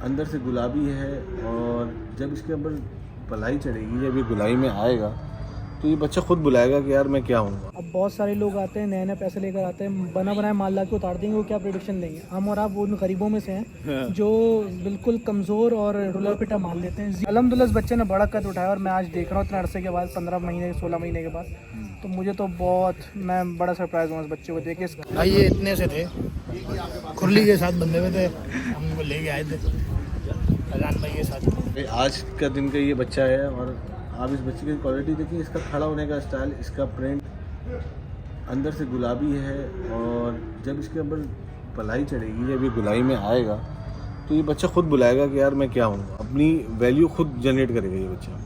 अंदर से गुलाबी है और जब इसके ऊपर पलाई चढ़ेगी, जब ये गुलाई में आएगा तो ये बच्चा खुद बुलाएगा कि यार मैं क्या हूँ। अब बहुत सारे लोग आते हैं, नए नए पैसे लेकर आते हैं, बना बनाया माल ला के उतार देंगे। वो क्या प्रोडिक्शन देंगे? हम और आप उन गरीबों में से हैं जो बिल्कुल कमज़ोर और रुला पिटा माल लेते हैं। अल्हम्दुलिल्लाह इस बच्चे ने बड़ा कद उठाया और मैं आज देख रहा हूँ इतने अरसे के बाद, 15 महीने 16 महीने के बाद। तो मुझे तो मैं बड़ा सरप्राइज हूँ इस बच्चे को देख के। भाई ये इतने से थे, खुरली के साथ बंधे हुए थे, हम उनको लेके आए थे अजान भाई के साथ। आज का दिन का ये बच्चा है और आप इस बच्चे की क्वालिटी देखिए, इसका खड़ा होने का स्टाइल, इसका प्रिंट अंदर से गुलाबी है और जब इसके ऊपर पलाई चढ़ेगी, जब ये गुलाई में आएगा तो ये बच्चा खुद बुलाएगा कि यार मैं क्या हूँ। अपनी वैल्यू खुद जनरेट करेगा ये बच्चा।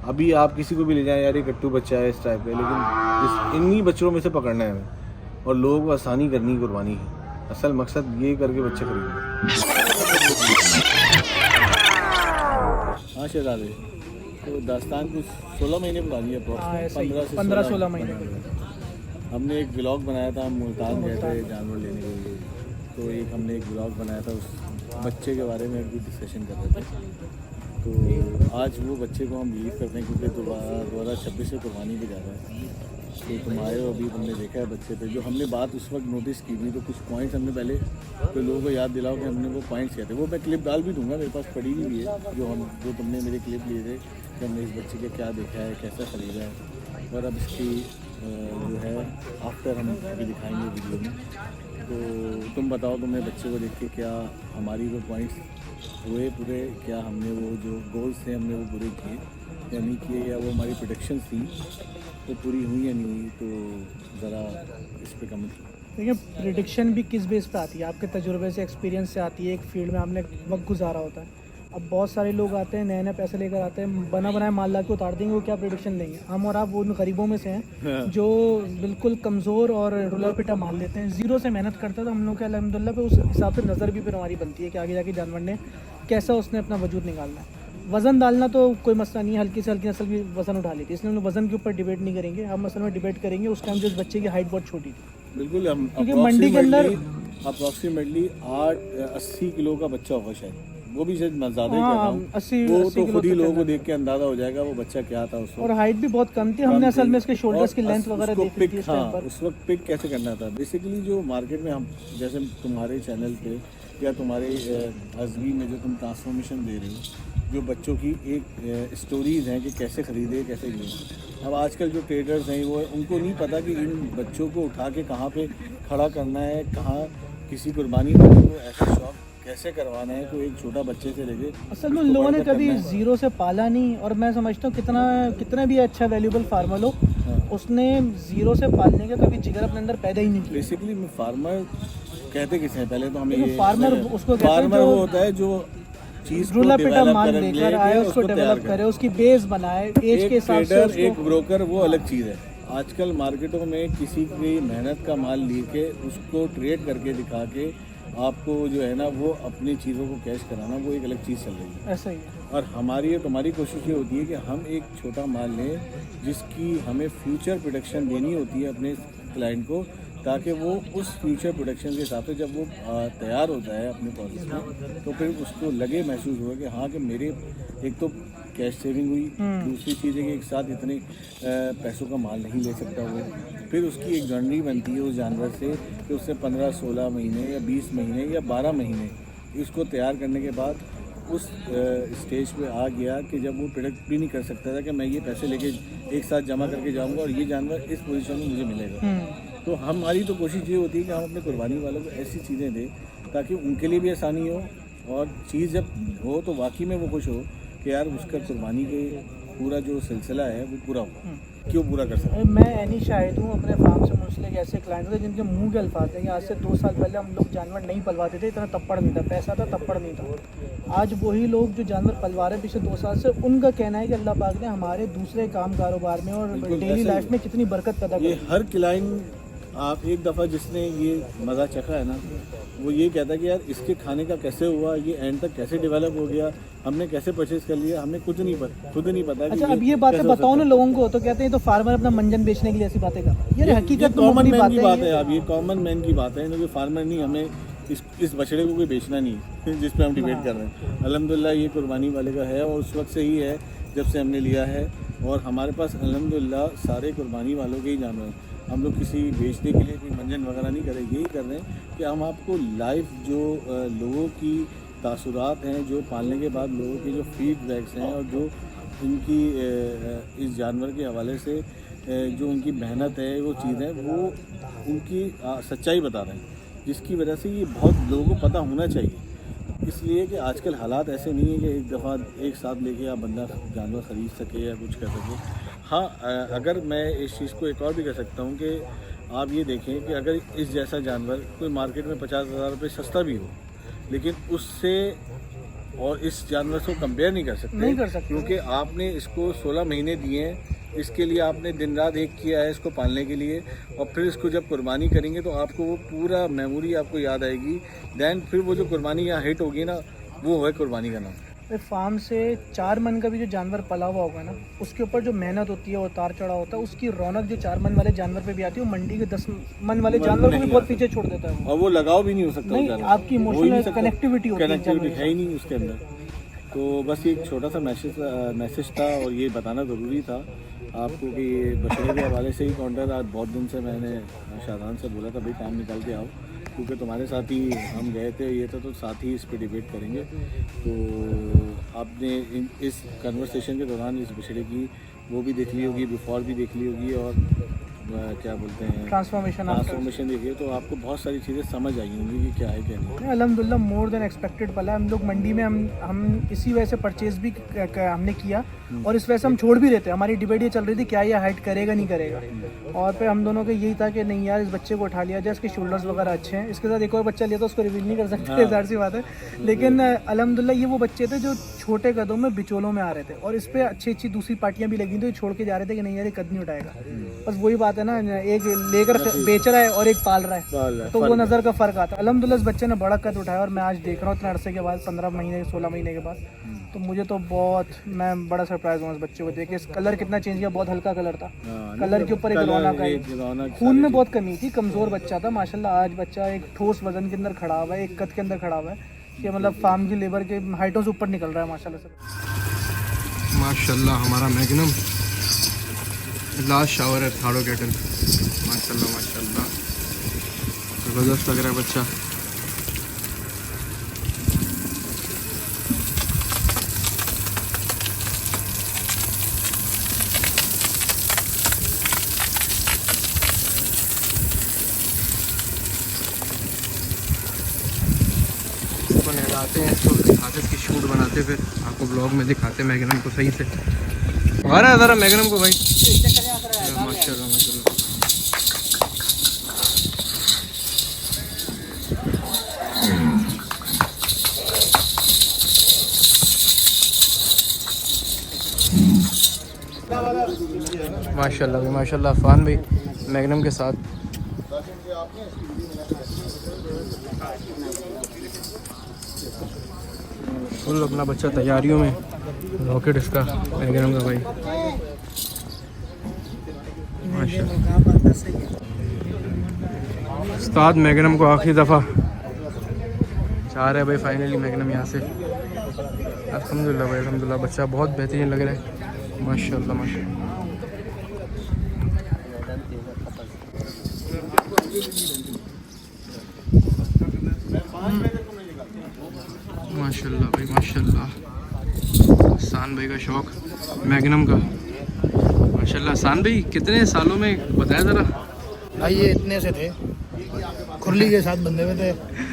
अभी आप किसी को भी ले जाएं, यार ये कट्टू बच्चा है इस टाइप का, लेकिन इन्हीं बच्चों में से पकड़ना है हमें और लोगों को आसानी करनी, कुर्बानी है असल मकसद, ये करके बच्चे खरीदना। हाँ शहजादे, तो दास्तान कुछ 16 महीने पुरानी है, 15-16 महीने। हमने एक व्लॉग बनाया था, हम मुल्तान गए थे जानवर लेने के लिए, तो हमने एक व्लॉग बनाया था, उस बच्चे के बारे में भी डिस्कशन कर रहे थे। तो आज वो बच्चे को हम बिलीव करते हैं क्योंकि 2026 से कुर्बानी भी जा रहा है। तो तुम आए हो, अभी तुमने देखा है बच्चे पे, जो हमने बात उस वक्त नोटिस की थी, तो कुछ पॉइंट्स हमने पहले तो लोगों को याद दिलाओ कि हमने वो पॉइंट्स किए थे। वो मैं क्लिप डाल भी दूंगा, मेरे पास पड़ी हुई है, जो तुमने मेरे क्लिप लिए थे कि हमने इस बच्चे के क्या देखा है, कैसा ख़रीदा है, और अब इसकी जो है आफ्टर हम अभी दिखाएंगे वीडियो में। तो तुम बताओ, तुमने बच्चे को देख के क्या हमारी वो पॉइंट्स हुए पूरे, क्या हमने वो जो गोल्स थे हमने वो पूरे किए या नहीं किए, या वो हमारी प्रोडिक्शंस थी तो पूरी हुई या नहीं हुई, तो ज़रा इस पर कमेंट। देखिए, प्रिडिक्शन भी किस बेस पे आती है? आपके तजुर्बे से, एक्सपीरियंस से आती है। एक फील्ड में आपने वक्त गुजारा होता है। अब बहुत सारे लोग आते हैं, नए नए पैसे लेकर आते हैं, बना बनाया माल ला के उतार देंगे। वो क्या प्रोडिक्शन देंगे? हम और आप उन गरीबों में से हैं जो बिल्कुल कमज़ोर और रुला पिटा माल लेते हैं। ज़ीरो से मेहनत करते हैं, तो हम लोग के अल्हम्दुलिल्लाह पे उस हिसाब से नज़र भी फिर हमारी बनती है कि आगे जाके जानवर ने कैसा उसने अपना वजूद निकालना है। वज़न डालना तो कोई मसला नहीं है, हल्की से हल्की नस्ल भी वज़न उठा लेती है, इसलिए हम लोग वज़न के ऊपर डिबेट नहीं करेंगे। हम असल में डिबेट करेंगे उस टाइम जो इस बच्चे की हाइट बहुत छोटी थी। बिल्कुल, हम क्योंकि मंडी के अंदर अप्रॉक्सीमेटली 80 किलो का बच्चा होगा शायद, वो भी शायद ज़्यादा ही कह रहा हूँ। 80 वो तो किलो खुद ही तक लोगों को करना। देख के अंदाजा हो जाएगा वो बच्चा क्या था उस वक्त। और हाइट भी बहुत कम थी। हमने असल में इसके शोल्डर्स की लेंथ वगैरह देखी थी इस टाइम पर। उस वक्त पिक कैसे करना था बेसिकली, जो मार्केट में हम जैसे तुम्हारे चैनल पे या तुम्हारे अज़वी में जो तुम ट्रांसफॉर्मेशन दे रहे हो, जो बच्चों की एक स्टोरीज़ हैं कि कैसे ख़रीदे कैसे लें। अब आजकल जो ट्रेडर्स हैं वो उनको नहीं पता कि इन बच्चों को उठा के कहाँ पे खड़ा करना है, कहाँ किसी कुर्बानी वाले को ऐसा शौक कैसे करवाना है, कोई एक छोटा बच्चे से लेके। असल में उन लोगों ने कभी ज़ीरो से पाला नहीं। और मैं समझता हूँ कितना भी अच्छा वैल्यूबल फार्मर हो, उसने ज़ीरो से पालने का कभी जिगर अपने अंदर पैदा ही नहीं किया। बेसिकली फार्मर कहते किसे हैं पहले तो हमें ये फार्मर उसको कहते हैं फार्मर वो होता है जो चीज रुला पिटा माल लेकर आए, उसको डेवलप करे, उसकी बेस बनाए, एज के हिसाब से उसको। एक ब्रोकर वो अलग चीज़ है। आजकल मार्केटों में किसी की मेहनत का माल लेके उसको ट्रेड करके दिखा के आपको जो है ना वो अपनी चीज़ों को कैश कराना, वो एक अलग चीज़ चल रही है। ऐसा ही है। और हमारी और तुम्हारी कोशिश ये होती है कि हम एक छोटा माल लें जिसकी हमें फ्यूचर प्रोडक्शन देनी होती है अपने क्लाइंट को, ताकि वो उस फ्यूचर प्रोडक्शन के हिसाब से जब वो तैयार होता है अपने प्रोसेस में, तो फिर उसको लगे, महसूस हुआ कि हाँ कि मेरे एक तो कैश सेविंग हुई, दूसरी चीज़ है कि एक साथ इतने पैसों का माल नहीं ले सकता वो। फिर उसकी एक जर्नी बनती है उस जानवर से कि उससे 15-16 महीने या 20 महीने या 12 महीने इसको तैयार करने के बाद उस स्टेज पे आ गया कि जब वो प्रोडक्ट भी नहीं कर सकता था कि मैं ये पैसे लेके एक साथ जमा करके जाऊंगा और ये जानवर इस पोजीशन में मुझे मिलेगा। तो हमारी तो कोशिश ये होती है कि हम अपने कुर्बानी वालों को ऐसी चीज़ें दें ताकि उनके लिए भी आसानी हो, और चीज़ जब हो तो वाकई में वो खुश हो कि यार उसका कुर्बानी के पूरा जो सिलसिला है वो पूरा हो। क्यों पूरा कर सकते? मैं एनी शाहिद हूँ, अपने फार्म से मुंसलिक ऐसे क्लाइंट थे जिनके मुंह के अल्फाज हैं कि आज से 2 साल पहले हम लोग जानवर नहीं पलवाते थे, इतना तप्पड़ नहीं था, पैसा था तप्पड़ नहीं था। आज वही लोग जो जानवर पलवा रहे हैं पिछले 2 साल से, उनका कहना है कि अल्लाह पाक ने हमारे दूसरे काम कारोबार में और डेली लाइफ में कितनी बरकत पैदा की। हर क्लाइंट आप एक दफ़ा जिसने ये मज़ा चखा है ना, वो ये कहता है कि यार इसके खाने का कैसे हुआ, ये एंड तक कैसे डेवलप हो गया, हमने कैसे परचेज कर लिया, हमें कुछ नहीं पता, खुद नहीं पता। अच्छा, अब ये बातें बताओ ना लोगों को, तो कहते हैं तो फार्मर अपना मंजन बेचने के लिए ऐसी बातें कर रहा है। ये हकीकत कॉमन मैन की बात है। अब ये कॉमन मैन की बात है, क्योंकि फार्मर नहीं, हमें इस बछड़े को कोई बेचना नहीं है जिस पे हम डिबेट कर रहे हैं। अल्हम्दुलिल्लाह ये कुर्बानी वाले का है और उस वक्त से ही है जब से हमने लिया है, और हमारे पास अल्हम्दुलिल्लाह सारे कुर्बानी वालों के ही जानवर हैं। हम लोग किसी बेचने के लिए कोई मंजन वगैरह नहीं करें, यही कर रहे हैं कि हम आपको लाइव जो लोगों की तासुरात हैं, जो पालने के बाद लोगों के जो फीडबैक्स हैं और जो इनकी इस जानवर के हवाले से जो उनकी मेहनत है, वो चीज़ें, वो उनकी सच्चाई बता रहे हैं, जिसकी वजह से ये बहुत लोगों को पता होना चाहिए। इसलिए कि आजकल हालात ऐसे नहीं है कि एक दफ़ा एक साथ लेके आप बंदा जानवर ख़रीद सके या कुछ कर सके। हाँ, अगर मैं इस चीज़ को एक और भी कह सकता हूँ कि आप ये देखें कि अगर इस जैसा जानवर कोई मार्केट में 50,000 रुपये सस्ता भी हो, लेकिन उससे और इस जानवर से कंपेयर नहीं कर सकते, क्योंकि आपने इसको 16 महीने दिए हैं, इसके लिए आपने दिन रात एक किया है इसको पालने के लिए, और फिर इसको जब कुर्बानी करेंगे तो आपको वो पूरा मेमोरी आपको याद आएगी। दैन फिर वो जो कुर्बानी यहाँ हिट होगी ना, वो है कुर्बानी का नाम। फार्म से 4 मन का भी जो जानवर पला हुआ होगा ना, उसके ऊपर जो मेहनत होती है, उतार चढ़ाव होता है, उसकी रौनक जो 4 मन वाले जानवर पे भी आती है, वो मंडी के 10 मन वाले जानवर को भी बहुत पीछे छोड़ देता है। और वो लगाव भी नहीं हो सकता, नहीं, आपकी इमोशनल कनेक्टिविटी होती है ही नहीं उसके अंदर। तो बस एक छोटा सा मैसेज था और ये बताना ज़रूरी था आपको कि ये बछड़े के हवाले से ही काउंटर आज बहुत दिन से मैंने शाहजान से बोला था भाई टाइम निकाल के आओ, क्योंकि तुम्हारे साथ ही हम गए थे, ये था तो साथ ही इस पर डिबेट करेंगे। तो आपने इस कन्वर्सेशन के दौरान इस बछड़े की वो भी देख ली होगी, बिफोर भी देख ली होगी, और क्या बोलते हैं ट्रांसफॉर्मेशन देखिए, तो आपको बहुत सारी चीज़ें समझ आई होंगी कि क्या है क्या नहीं। अल्हम्दुलिल्लाह मोर देन एक्सपेक्टेड पला। हम लोग मंडी में हम इसी वजह से परचेज भी हमने किया, और इस वजह से हम छोड़ भी रहे थे। हमारी डिबेट ये चल रही थी क्या ये हाइट करेगा नहीं करेगा, और फिर हम दोनों का यही था कि नहीं यार, इस बच्चे को उठा लिया जाए, इसके शोल्डर्स वगैरह अच्छे हैं। इसके साथ एक और बच्चा लिया था, उसको रिवील नहीं कर सकते, ज़ाहिर सी बात है, लेकिन अल्हम्दुलिल्लाह ये वो बच्चे थे जो छोटे कदों में बिचौलों में आ रहे थे, और इस पर अच्छी अच्छी दूसरी पार्टियाँ भी लगी थी, छोड़ के जा रहे थे कि नहीं यार ये कद नहीं उठाएगा। बस वही बात है ना, एक लेकर बेच रहा है और एक पाल रहा है, तो वो नज़र का फ़र्क आता है। अल्हम्दुलिल्लाह इस बच्चे ने बड़ा कद उठाया, और मैं आज देख रहा हूँ इतने अरसे के बाद, 15 महीने 16 महीने के बाद, तो मुझे तो मैं बड़ा सरप्राइज हूँ इस बच्चे को देख के। इस कलर कितना चेंज किया, बहुत हल्का कलर था, कलर के ऊपर एक रौनक आई, खून में बहुत कमी थी, कमज़ोर बच्चा था। माशाल्लाह आज बच्चा एक ठोस वजन के अंदर खड़ा हुआ है, एक कद के अंदर खड़ा हुआ है, कि मतलब फार्म की लेबर के हाइटों से ऊपर निकल रहा है माशाल्लाह से। माशाल्लाह हमारा मैग्नम लास्ट शावर है थाड़ो कैटल, माशाल्लाह माशाल्लाह ज़बरदस्त लग रहा है बच्चा। इसको नहलाते हैं, इसको दिखाते, इसकी शूट बनाते, फिर आपको ब्लॉग में दिखाते मैग्नम को सही से। आ रहा है ज़रा मैग्नम को भाई, माशाल्लाह माशाल्लाह। माशाल्लाह भाई माशाल्लाह, अफान भाई मैग्नम के साथ। फुल अपना बच्चा तैयारियों में, रॉकेट इसका मैग्नम का भाई माशाल्लाह। उस्ताद मैग्नम को आखिरी दफ़ा चाह रहे भाई, फाइनली मैग्नम यहाँ से। अल्हम्दुलिल्लाह भाई अल्हम्दुलिल्लाह, बच्चा बहुत बेहतरीन लग रहा है माशाल्लाह माशाल्लाह। माशाल्लाह भाई माशाल्लाह, सान भाई का शौक मैग्नम का माशाल्लाह। सान भाई कितने सालों में बताया ज़रा? भाई ये इतने से थे, खुरली के साथ बंधे हुए थे,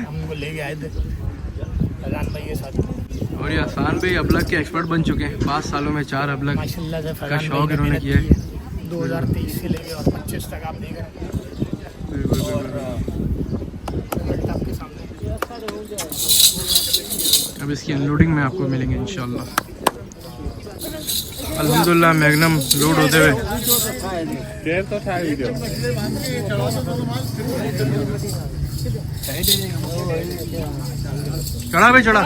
हमको लेके आए थे शाहजान भाई के साथ। और ये आसान भाई अबलग के एक्सपर्ट बन चुके हैं, 5 सालों में 4 अबलग माशाल्लाह से का शौक इन्होंने किया है। 2023 से लेके और 25 तक आप देख रहे हैं, और आपके सामने अब इसकी अनलोडिंग में आपको मिलेंगे इंशाल्लाह। अल्हम्दुलिल्लाह मैग्नम लोड होते हुए। चढ़ा भाई चढ़ा,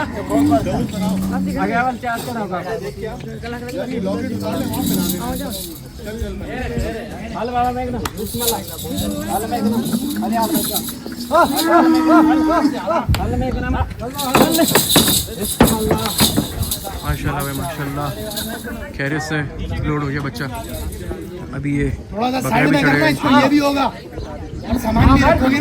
माशाल्लाह भाई माशाल्लाह, खैरियत से लोड हो गया बच्चा। अभी ये थोड़ा सा बकरा साइड भी में करना, चढ़ेगा इसमें ये भी होगा और सामान भी रखोगे ना।